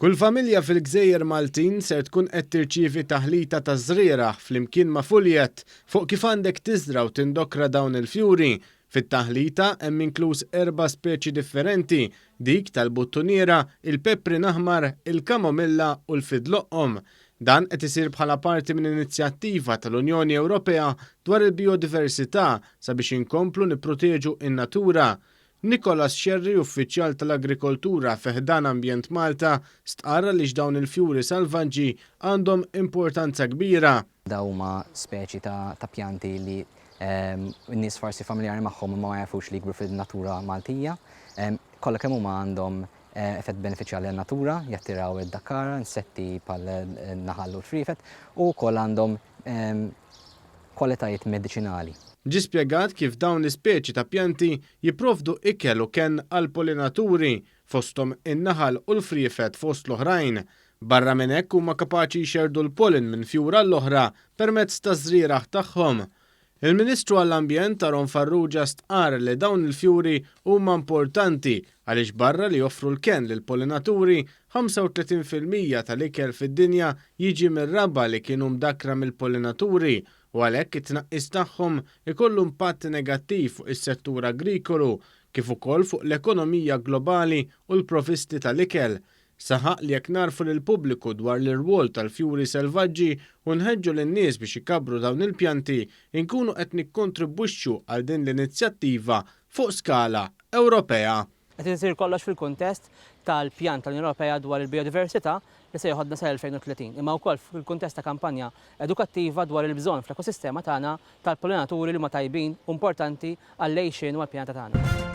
Kull familja fil-Gżejjer Maltin ser tkun qed tirċievi taħlita ta' żrieraħ flimkien ma' fuljet fuq kif għandek tiżra u tindokra dawn il-fjuri. Fit-taħlita hemm inkluż 4 speċi differenti, dik tal-buttuniera, il-peprin aħmar, il-kamomilla u l-fidloqqom. Dan qed isir bħala parti minn inizjattiva tal-Unjoni Ewropea dwar il-biodiversità sabiex inkomplu nipproteġu in-natura. Nicolas Scerri, uffiċjal tal-Agrikoltura f'Ħdan Ambjent Malta, stqarra li dawn il-fjuri salvaġġi għandhom importanza kbira. Dawn huma speċi ta' pjanti li n-nies forsi familjari magħhom ma jafux li jikbru fil-natura Maltija. Kollha kemm huma għandhom effett benefiċjali għan-natura, jattiraw id-dakkara, insetti bħal naħal u l-frifet u wkoll għandhom kwalitajiet mediċinali. Ġi spjegat kif dawn l-ispeċi ta' pjanti jipprovdu ikel u ken għal pollinaturi fosthom in-naħal u l-frifet fost l-oħrajn. Barra minn hekk huma kapaċi jxerdu l-pollen minn fjura l-oħra permezz ta' żrieraħ tagħhom. Il-Ministru għall-Ambjent Aron Farrugia stqar li dawn il-fjuri huma importanti għaliex barra li joffru l-ken lil pollinaturi 35% tal-ikel fid-dinja jiġi mir-raba li kienu mdakkra mill-pollinaturi u għalhekk it-tnaqqis tagħhom ikollu impatt negattiv fuq is-settur agrikolu kif ukoll fuq l-ekonomija globali u l-provisti tal-ikel. Saħaq li jekk narfu lill-pubbliku dwar l-irwol tal-fjuri selvaġġi u nħeġġu lin-nies biex ikabru dawn il-pjanti inkunu qed nikkontribwixxu għal din l-inizjattiva fuq skala Ewropea. Qed isir kollox fil-kuntest tal-pjan tal-Unjoni Ewropea dwar il-biodiversità li se joħodna sa 2030, imma wkoll fil-kuntest ta' kampanja edukattiva dwar il-bżonn fl-ekosistema tagħna tal-pollinaturi li huma tajbin u importanti għall-għejxin u għall-pjaneta tagħna.